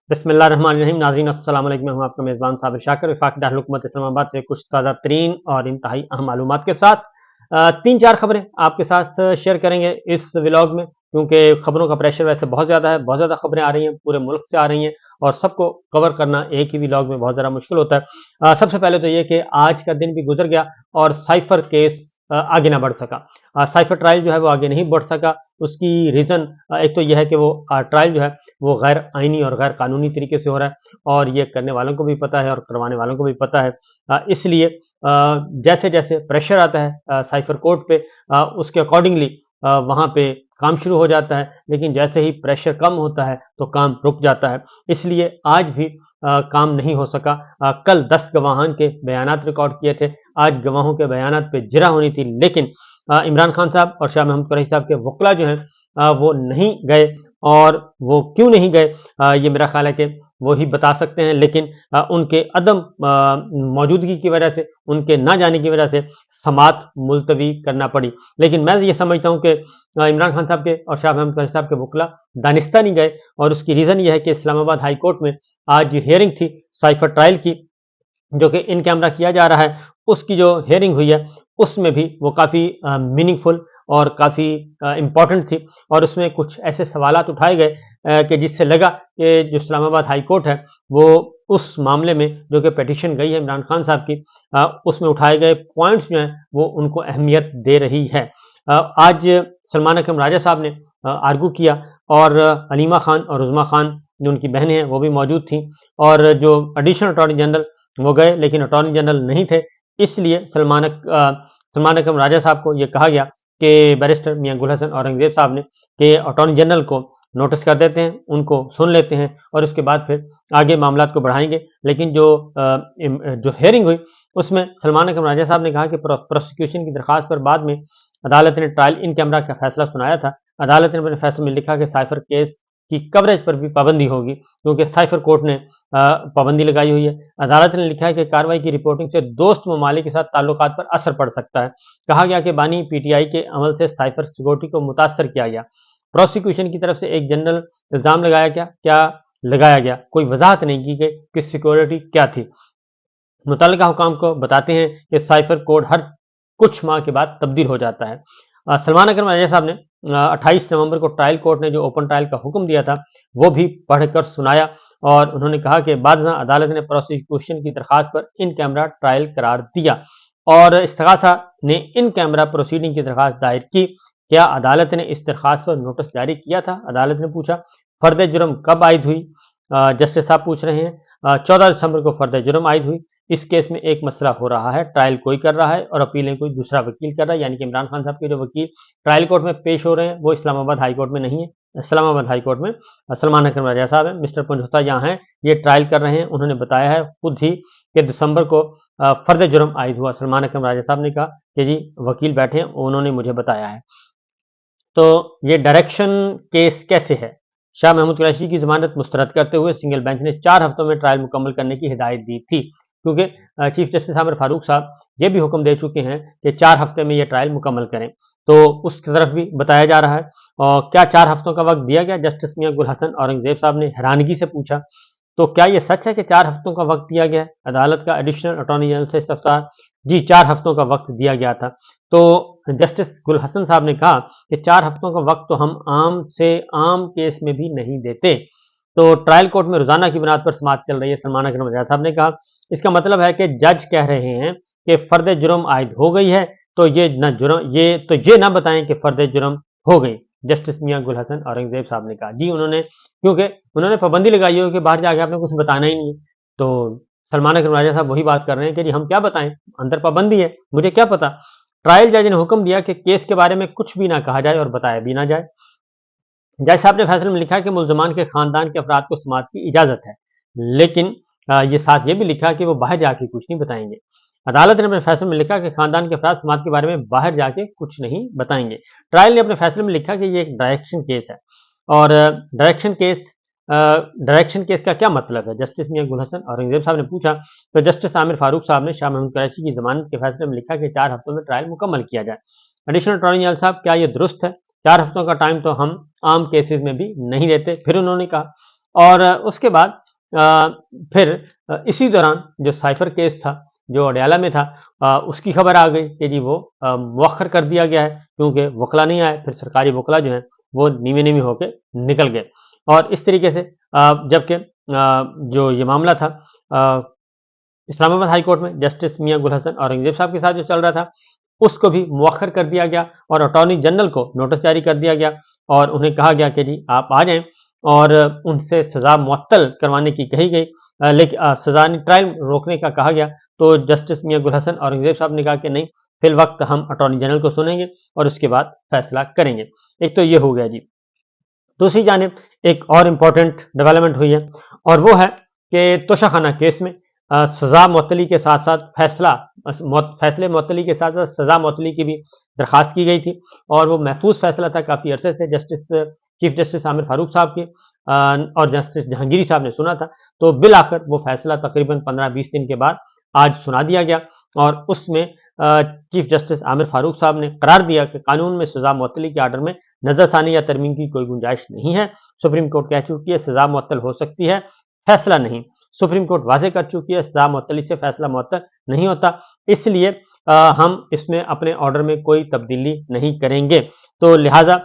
बिस्मिल्लाहिर्रहमानिर्रहीम। नाज़रीन अस्सलाम वालेकुम। मैं हूं आपका मेज़बान साबिर शाकिर, वफाकी दारुल हुकूमत इस्लामाबाद से कुछ ताज़ा तरीन और इंतहाई अहम मालूमात के साथ तीन चार खबरें आपके साथ शेयर करेंगे इस व्लॉग में, क्योंकि खबरों का प्रेशर वैसे बहुत ज़्यादा है। बहुत ज़्यादा खबरें आ रही हैं, पूरे मुल्क से आ रही हैं और सबको कवर करना एक ही व्लॉग में बहुत ज़्यादा मुश्किल होता है। सबसे पहले तो ये कि आज का दिन भी गुजर गया और साइफर केस आगे ना बढ़ सका। साइफर ट्रायल जो है वो आगे नहीं बढ़ सका। उसकी रीज़न एक तो यह है कि वो ट्रायल जो है वो गैर आइनी और गैर कानूनी तरीके से हो रहा है और ये करने वालों को भी पता है और करवाने वालों को भी पता है। इसलिए जैसे जैसे प्रेशर आता है साइफर कोर्ट पे, उसके अकॉर्डिंगली वहाँ पे काम शुरू हो जाता है, लेकिन जैसे ही प्रेशर कम होता है तो काम रुक जाता है। इसलिए आज भी काम नहीं हो सका। कल 10 गवाहान के बयानात रिकॉर्ड किए थे। आज गवाहों के बयानात पे जिरा होनी थी, लेकिन इमरान खान साहब और शाह महमूद कुरैशी साहब के वकला जो हैं वो नहीं गए। और वो क्यों नहीं गए, ये मेरा ख्याल है कि वो ही बता सकते हैं, लेकिन उनके अदम मौजूदगी की वजह से, उनके ना जाने की वजह से समात मुलतवी करना पड़ी। लेकिन मैं ये समझता हूँ कि इमरान खान साहब के और शाह महमूद कुरैशी साहब के वकला दानिस्ता नहीं गए, और उसकी रीज़न ये है कि इस्लामाबाद हाई कोर्ट में आज हियरिंग थी साइफर ट्रायल की, जो कि इन कैमरा किया जा रहा है। उसकी जो हियरिंग हुई है उसमें भी वो काफ़ी मीनिंगफुल और काफ़ी इम्पॉर्टेंट थी, और उसमें कुछ ऐसे सवालात उठाए गए कि जिससे लगा कि जो इस्लामाबाद हाई कोर्ट है वो उस मामले में जो कि पिटीशन गई है इमरान खान साहब की, उसमें उठाए गए पॉइंट्स जो हैं वो उनको अहमियत दे रही है। आज सलमान अकरम राजा साहब ने आर्गू किया, और अलीमा खान और उज़मा खान जो उनकी बहनें हैं वो भी मौजूद थीं, और जो एडिशनल अटॉर्नी जनरल वो गए, लेकिन अटॉर्नी जनरल नहीं थे। इसलिए सलमान अकरम राजा साहब को ये कहा गया कि बैरिस्टर मियां गुल हसन औरंगजेब साहब ने कि अटॉर्नी जनरल को नोटिस कर देते हैं, उनको सुन लेते हैं और उसके बाद फिर आगे मामला को बढ़ाएंगे। लेकिन जो हेयरिंग हुई उसमें सलमान अकरम राजा साहब ने कहा कि प्रोसिक्यूशन की दरख्वास्त पर बाद में अदालत ने ट्रायल इन कैमरा का फैसला सुनाया था। अदालत ने अपने फैसले में लिखा कि साइफर केस की कवरेज पर भी पाबंदी होगी, क्योंकि साइफर कोर्ट ने पाबंदी लगाई हुई है। अदालत ने लिखा है कि कार्रवाई की रिपोर्टिंग से दोस्त ममालिक के साथ ताल्लुकात पर असर पड़ सकता है। कहा गया कि बानी पीटीआई के अमल से साइफर सिक्योरिटी को मुतासर किया गया। प्रोसिक्यूशन की तरफ से एक जनरल इल्ज़ाम लगाया गया, क्या लगाया गया, कोई वजाहत नहीं की गई कि सिक्योरिटी क्या थी। मुतल्लिका हुकाम को बताते हैं कि साइफर कोड हर कुछ माह के बाद तब्दील हो जाता है। सलमान अकरम राजा साहब ने 28 नवंबर को ट्रायल कोर्ट ने जो ओपन ट्रायल का हुक्म दिया था वो भी पढ़कर सुनाया, और उन्होंने कहा कि बाद अदालत ने प्रोसिक्यूशन की दरख्वास्त पर इन कैमरा ट्रायल करार दिया और इस्तगासा ने इन कैमरा प्रोसीडिंग की दरख्वास्त दायर की। क्या अदालत ने इस दरख्वास्त पर नोटिस जारी किया था, अदालत ने पूछा। फर्द जुर्म कब आयद हुई, जस्टिस साहब पूछ रहे हैं। 14 दिसंबर को फर्द जुर्म आयद हुई। इस केस में एक मसला हो रहा है, ट्रायल कोई कर रहा है और अपीलें कोई दूसरा वकील कर रहा है, यानी कि इमरान खान साहब के जो वकील ट्रायल कोर्ट में पेश हो रहे हैं वो इस्लामाबाद हाई कोर्ट में नहीं है। इस्लामाबाद हाई कोर्ट में सलमान अकरम राजा साहब हैं, मिस्टर पंजोता यहाँ हैं, ये ट्रायल कर रहे हैं। उन्होंने बताया है खुद ही कि दिसंबर को फर्द जुर्म आयद हुआ। सलमान अकरम राजा साहब ने कहा कि जी वकील बैठे हैं, उन्होंने मुझे बताया है। तो ये डायरेक्शन केस कैसे है? शाह महमूद कुरैशी की जमानत मुस्तरद करते हुए सिंगल बेंच ने 4 हफ्तों में ट्रायल मुकम्मल करने की हिदायत दी थी, क्योंकि चीफ जस्टिस आमिर फारूक साहब ये भी हुक्म दे चुके हैं कि 4 हफ्ते में ये ट्रायल मुकम्मल करें। तो उस तरफ भी बताया जा रहा है। और क्या 4 हफ्तों का वक्त दिया गया? जस्टिस मियां गुल हसन औरंगजेब साहब ने हैरानगी से पूछा। तो क्या ये सच है कि 4 हफ्तों का वक्त दिया गया है? अदालत का एडिशनल अटॉर्नी जनरल से इस्तफसार। जी 4 हफ्तों का वक्त दिया गया था। तो जस्टिस गुल हसन साहब ने कहा कि 4 हफ्तों का वक्त तो हम आम केस में भी नहीं देते। तो ट्रायल कोर्ट में रोजाना की बुनियाद पर समाअत चल रही है, सलमान अकरम राजा साहब ने कहा। इसका मतलब है कि जज कह रहे हैं कि फर्द जुर्म आयद हो गई है, तो ये ना बताएं कि फर्द जुर्म हो गई। जस्टिस मियां गुल हसन औरंगजेब साहब ने कहा। जी क्योंकि उन्होंने पाबंदी लगाई हो कि बाहर जाके आपने कुछ बताना ही नहीं है। तो सलमान अकरम राजा साहब वही बात कर रहे हैं कि जी हम क्या बताएं, अंदर पाबंदी है, मुझे क्या पता। ट्रायल जज ने हुक्म दिया कि केस के बारे में कुछ भी ना कहा जाए और बताया भी ना जाए। जज साहब ने फैसले में लिखा कि मुल्जमान के खानदान के अफराद को समाअत की इजाजत है, लेकिन ये साथ ये भी लिखा कि वो बाहर जाके कुछ नहीं बताएंगे। अदालत ने अपने फैसले में लिखा कि खानदान के अफराद समाअत के बारे में बाहर जाके कुछ नहीं बताएंगे। ट्रायल ने अपने फैसले में लिखा कि ये एक डायरेक्शन केस है, और डायरेक्शन केस का क्या मतलब है, जस्टिस मियां गुल हसन औरंगजेब साहब ने पूछा। तो जस्टिस आमिर फारूक साहब ने शाह महमूद कुरैशी की जमानत के फैसले में लिखा कि 4 हफ्तों में ट्रायल मुकम्मल किया जाए। एडिशनल अटॉर्नी जनरल साहब, क्या ये दुरुस्त है? 4 हफ्तों का टाइम तो हम आम केसेस में भी नहीं देते। फिर उन्होंने कहा और उसके बाद फिर इसी दौरान जो साइफर केस था जो अडयाला में था, उसकी खबर आ गई कि जी वो मुअख्खर कर दिया गया है क्योंकि वकला नहीं आए। फिर सरकारी वकला जो हैं वो नीवे नीवे होकर निकल गए। और इस तरीके से जबकि जो ये मामला था इस्लामाबाद हाई कोर्ट में जस्टिस मियां गुल हसन औरंगजेब साहब के साथ जो चल रहा था, उसको भी मुअख्खर कर दिया गया और अटॉर्नी जनरल को नोटिस जारी कर दिया गया और उन्हें कहा गया कि जी आप आ जाएं और उनसे सजा मुअत्तल करवाने की कही गई, लेकिन सजा ट्रायल रोकने का कहा गया। तो जस्टिस मियां गुल हसन औरंगजेब साहब ने कहा कि नहीं, फिल वक्त हम अटॉर्नी जनरल को सुनेंगे और उसके बाद फैसला करेंगे। एक तो ये हो गया जी। दूसरी जानिब एक और इम्पोर्टेंट डेवलपमेंट हुई है और वो है कि तोशाखाना केस में सजा मुअत्तली के साथ साथ फैसले मुअत्तली के साथ साथ सजा मुअत्तली की भी दरखास्त की गई थी और वो महफूज फैसला था काफ़ी अरसे से चीफ जस्टिस आमिर फारूक साहब के और जस्टिस जहांगीरी साहब ने सुना था। तो बिल आखिर वो फैसला तकरीबन 15-20 दिन के बाद आज सुना दिया गया और उसमें चीफ जस्टिस आमिर फारूक साहब ने करार दिया कि कानून में सजा मुअत्तली के आर्डर में नजरसानी या तरमीम की कोई गुंजाइश नहीं है। सुप्रीम कोर्ट कह चुकी है सजा मुअत्तल हो सकती है, फैसला नहीं। सुप्रीम कोर्ट वाजे कर चुकी है सजा मुअत्तली से फैसला मुअत्तल नहीं होता, इसलिए हम इसमें अपने ऑर्डर में कोई तब्दीली नहीं करेंगे। तो लिहाजा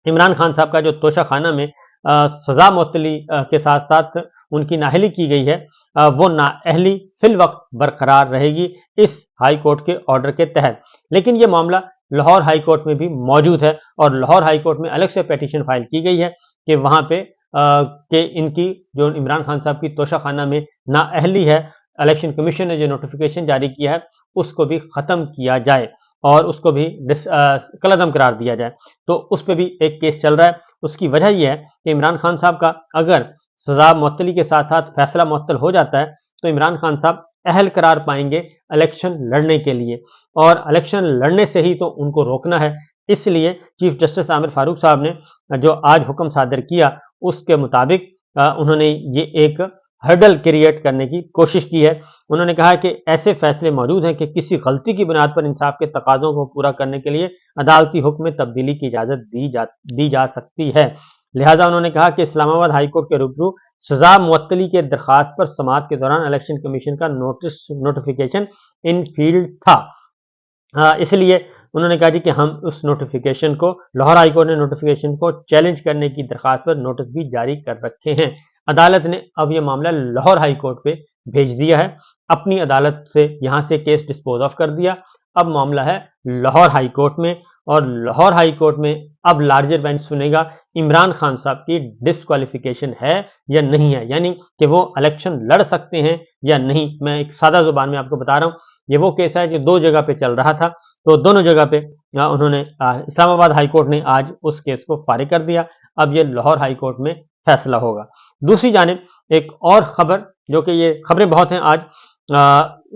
इमरान खान साहब का जो तोशाखाना में सजा मुअत्तली के साथ साथ उनकी नाअहली की गई है, वो नाअहली फिल वक्त बरकरार रहेगी इस हाई कोर्ट के ऑर्डर के तहत। लेकिन ये मामला लाहौर हाई कोर्ट में भी मौजूद है और लाहौर हाई कोर्ट में अलग से पिटीशन फाइल की गई है कि वहां पे कि इनकी जो इमरान खान साहब की तोशाखाना में नाअहली है, इलेक्शन कमीशन ने जो नोटिफिकेशन जारी किया है उसको भी ख़त्म किया जाए और उसको भी कलअदम करार दिया जाए। तो उस पर भी एक केस चल रहा है। उसकी वजह यह है कि इमरान खान साहब का अगर सजा मुअत्तली के साथ साथ फैसला मुअत्तल हो जाता है तो इमरान खान साहब अहल करार पाएंगे इलेक्शन लड़ने के लिए और इलेक्शन लड़ने से ही तो उनको रोकना है। इसलिए चीफ जस्टिस आमिर फारूक साहब ने जो आज हुक्म सादर किया उसके मुताबिक उन्होंने ये एक हर्डल क्रिएट करने की कोशिश की है। उन्होंने कहा कि ऐसे फैसले मौजूद हैं कि किसी गलती की बुनियाद पर इंसाफ के तकाजों को पूरा करने के लिए अदालती हुक्म में तब्दीली की इजाज़त दी जा सकती है। लिहाजा उन्होंने कहा कि इस्लामाबाद हाई कोर्ट के रूबरू सजा मुअत्तली के दरखास्त पर समाअत के दौरान इलेक्शन कमीशन का नोटिफिकेशन इन फील्ड था। इसलिए उन्होंने कहा जी कि हम उस नोटिफिकेशन को लाहौर हाई कोर्ट ने नोटिफिकेशन को चैलेंज करने की दरखास्त पर नोटिस भी जारी कर रखे हैं। अदालत ने अब यह मामला लाहौर हाई कोर्ट पे भेज दिया है, अपनी अदालत से यहां से केस डिस्पोज ऑफ कर दिया। अब मामला है लाहौर हाई कोर्ट में और लाहौर हाई कोर्ट में अब लार्जर बेंच सुनेगा इमरान खान साहब की डिस्क्वालिफिकेशन है या नहीं है, यानी कि वो इलेक्शन लड़ सकते हैं या नहीं। मैं एक सादा जुबान में आपको बता रहा हूँ, ये वो केस है जो दो जगह पे चल रहा था, तो दोनों जगह पे उन्होंने इस्लामाबाद हाई कोर्ट ने आज उस केस को फारिग कर दिया। अब ये लाहौर हाई कोर्ट में फैसला होगा। दूसरी जानिब एक और खबर, जो कि ये खबरें बहुत हैं आज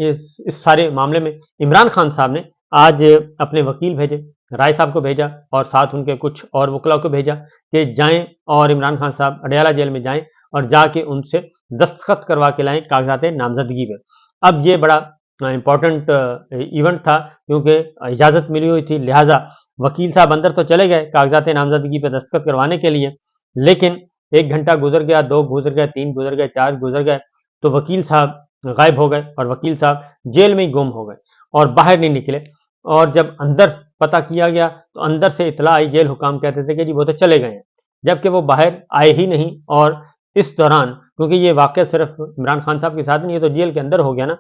इस सारे मामले में, इमरान खान साहब ने आज अपने वकील भेजे, राय साहब को भेजा और साथ उनके कुछ और वकला को भेजा कि जाएं और इमरान खान साहब अडयाला जेल में जाएं और जाके उनसे दस्तखत करवा के लाएं कागजात नामजदगी पर। अब ये बड़ा इंपॉर्टेंट इवेंट था क्योंकि इजाज़त मिली हुई थी, लिहाजा वकील साहब अंदर तो चले गए कागजात नामजदगी पर दस्तखत करवाने के लिए, लेकिन 1 घंटा गुजर गया, 2 गुजर गए, 3 गुजर गए, 4 गुजर गए, तो वकील साहब गायब हो गए और वकील साहब जेल में ही गुम हो गए और बाहर नहीं निकले। और जब अंदर पता किया गया तो अंदर से इतला आई, जेल हुकाम कहते थे कि जी वो तो चले गए हैं, जबकि वो बाहर आए ही नहीं। और इस दौरान, क्योंकि ये वाकया सिर्फ इमरान खान साहब के साथ नहीं, ये तो जेल के अंदर हो गया ना,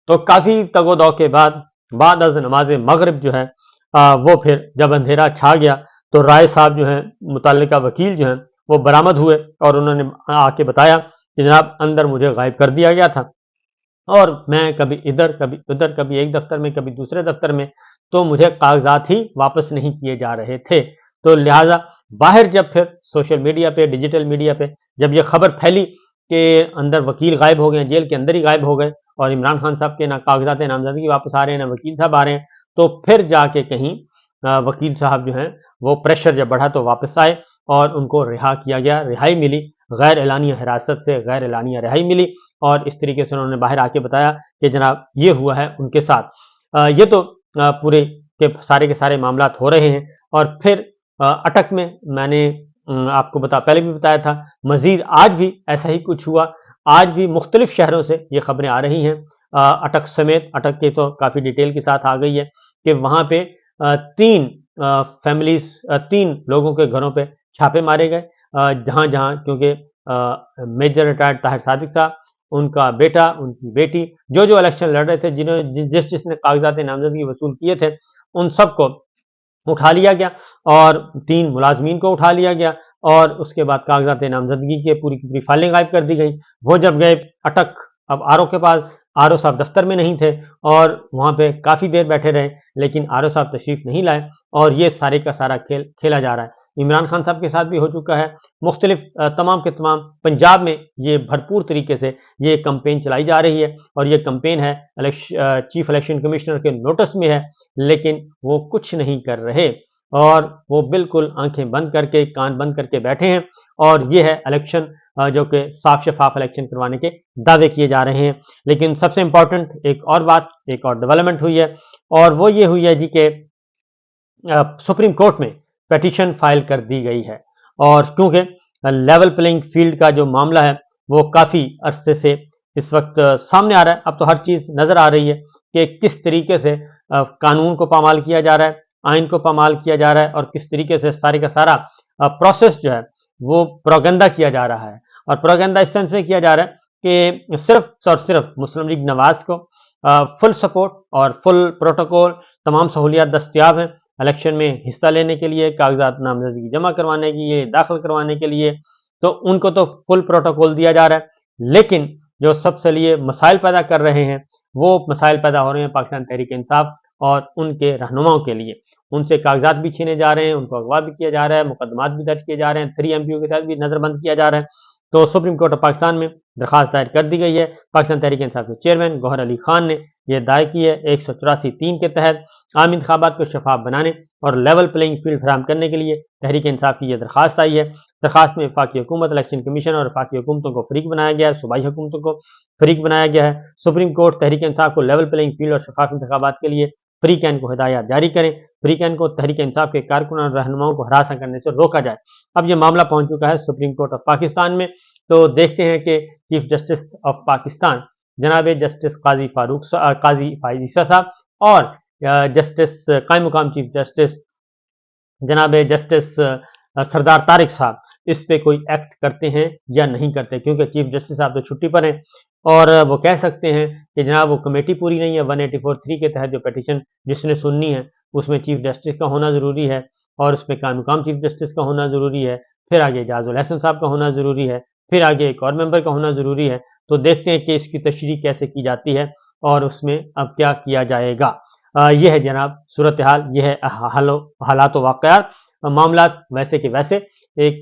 तो काफी तगोदौ के बाद अज नमाज मगरिब जो है वो फिर जब अंधेरा छा गया तो राय साहब जो है, मुतल्लिका वकील जो है, वो बरामद हुए और उन्होंने आके बताया कि जनाब अंदर मुझे गायब कर दिया गया था और मैं कभी इधर कभी उधर, कभी एक दफ्तर में कभी दूसरे दफ्तर में, तो मुझे कागजात ही वापस नहीं किए जा रहे थे। तो लिहाजा बाहर जब फिर सोशल मीडिया पे, डिजिटल मीडिया पे जब ये खबर फैली कि अंदर वकील गायब हो गए, जेल के अंदर ही गायब हो गए और इमरान खान साहब के ना कागजात नामजदगी वापस आ रहे हैं, ना वकील साहब आ रहे हैं, तो फिर जाके कहीं वकील साहब जो हैं वो प्रेशर जब बढ़ा तो वापस आए और उनको रिहा किया गया, रिहाई मिली, गैर एलानिया हिरासत से गैर एलानिया रिहाई मिली और इस तरीके से उन्होंने बाहर आके बताया कि जनाब ये हुआ है उनके साथ। ये तो पूरे के सारे मामला हो रहे हैं। और फिर अटक में मैंने आपको पहले भी बताया था। मजीद आज भी ऐसा ही कुछ हुआ। आज भी मुख्तलिफ शहरों से ये खबरें आ रही हैं, अटक समेत। अटक के तो काफ़ी डिटेल के साथ आ गई है कि वहाँ पे 3 फैमिलीज, 3 लोगों के घरों पे छापे मारे गए, जहाँ जहाँ, क्योंकि मेजर रिटायर्ड ताहिर सादिक साहब, उनका बेटा, उनकी बेटी, जो इलेक्शन लड़ रहे थे, जिन्होंने जिसने कागजात नामजदगी वसूल किए थे, उन सबको उठा लिया गया और 3 मुलाजमीन को उठा लिया गया और उसके बाद कागजात नामजदगी के पूरी की पूरी फाइलें गायब कर दी गई। वो जब गए अटक, अब आरओ के पास, आरओ साहब दफ्तर में नहीं थे और वहाँ पे काफ़ी देर बैठे रहे, लेकिन आरओ साहब तशरीफ नहीं लाए और ये सारे का सारा खेल खेला जा रहा है। इमरान खान साहब के साथ भी हो चुका है। मुख्तलिफ तमाम के तमाम पंजाब में ये भरपूर तरीके से ये कंपेन चलाई जा रही है और ये कंपेन है चीफ इलेक्शन कमिश्नर के नोटिस में है, लेकिन वो कुछ नहीं कर रहे और वो बिल्कुल आंखें बंद करके, कान बंद करके बैठे हैं और ये है इलेक्शन जो कि साफ शफाफ इलेक्शन करवाने के दावे किए जा रहे हैं। लेकिन सबसे इंपॉर्टेंट एक और बात, एक और डेवलपमेंट हुई है और वो ये हुई है जी के सुप्रीम कोर्ट में पिटीशन फाइल कर दी गई है और क्योंकि लेवल प्लेइंग फील्ड का जो मामला है वो काफ़ी अरसे से इस वक्त सामने आ रहा है। अब तो हर चीज़ नज़र आ रही है कि किस तरीके से कानून को पामाल किया जा रहा है, आइन को पामाल किया जा रहा है और किस तरीके से सारे का सारा प्रोसेस जो है वो प्रोगंदा किया जा रहा है। और प्रोगंदा इस सेंस में किया जा रहा है कि सिर्फ और सिर्फ मुस्लिम लीग नवाज को फुल सपोर्ट और फुल प्रोटोकॉल, तमाम सहूलियात दस्तियाब हैं इलेक्शन में हिस्सा लेने के लिए, कागजात नामजदगी जमा करवाने के लिए, दाखिल करवाने के लिए, तो उनको तो फुल प्रोटोकॉल दिया जा रहा है। लेकिन जो सबसे लिए मसाइल पैदा कर रहे हैं वो मसाइल पैदा हो रहे हैं पाकिस्तान तहरीक इंसाफ और उनके रहनुमाओं के लिए। उनसे कागजात भी छीने जा रहे हैं, उनको अगवा भी किया जा रहा है, मुकदमात भी दर्ज किए जा रहे हैं, 3 MPO के साथ भी नज़रबंद किया जा रहा है। तो सुप्रीम कोर्ट ऑफ पाकिस्तान में दरखास्त दायर कर दी गई है। पाकिस्तान तहरीक इंसाफ के चेयरमैन गौहर अली खान ने यह दायर की है 184(3) के तहत आम इंतखाबात को शफाफ बनाने और लेवल प्लेइंग फील्ड फराहम करने के लिए तहरीक इंसाफ की यह दरखास्त आई है। दरखास्त में वफाकी हुकूमत, इलेक्शन कमीशन और वफाकी हुकूमतों को फरीक बनाया गया है, सूबाई हुकूमतों को फरीक बनाया गया है। सुप्रीम कोर्ट तहरीक इंसाफ को लेवल प्लेइंग फील्ड और शफाफ इंतखाबात के लिए फ्री कैन को हिदायत जारी करें। फ्री कैन को तहरीक इंसाफ के कारकुन और रहनुमाओं को हरासा करने से रोका जाए। अब यह मामला पहुंच चुका है सुप्रीम कोर्ट ऑफ पाकिस्तान में। तो देखते हैं कि चीफ जस्टिस ऑफ पाकिस्तान जनाब जस्टिस काजी फाइज ईसा साहब और जस्टिस कायम मुकाम चीफ जस्टिस जनाब जस्टिस सरदार तारिक साहब इस पे कोई एक्ट करते हैं या नहीं करते, क्योंकि चीफ जस्टिस साहब तो छुट्टी पर हैं और वो कह सकते हैं कि जनाब वो कमेटी पूरी नहीं है। 184(3) के तहत जो पिटीशन जिसने सुननी है उसमें चीफ जस्टिस का होना ज़रूरी है और उसमें कायम मुकाम चीफ जस्टिस का होना ज़रूरी है, फिर आगे एजाजुल हसन साहब का होना ज़रूरी है, फिर आगे एक और मेंबर का होना ज़रूरी है। तो देखते हैं कि इसकी तशरीह कैसे की जाती है और उसमें अब क्या किया जाएगा। यह है जनाब सूरत हाल, यह है हालात वाक़यात। मामला वैसे के वैसे एक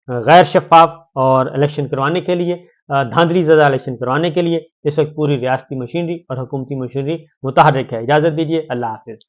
गैर शफाफ और इलेक्शन करवाने के लिए, धांधली ज़दा इलेक्शन करवाने के लिए इस वक्त पूरी रियासती मशीनरी और हुकूमती मशीनरी मुतहर्रिक है। इजाज़त दीजिए, अल्लाह हाफिज़।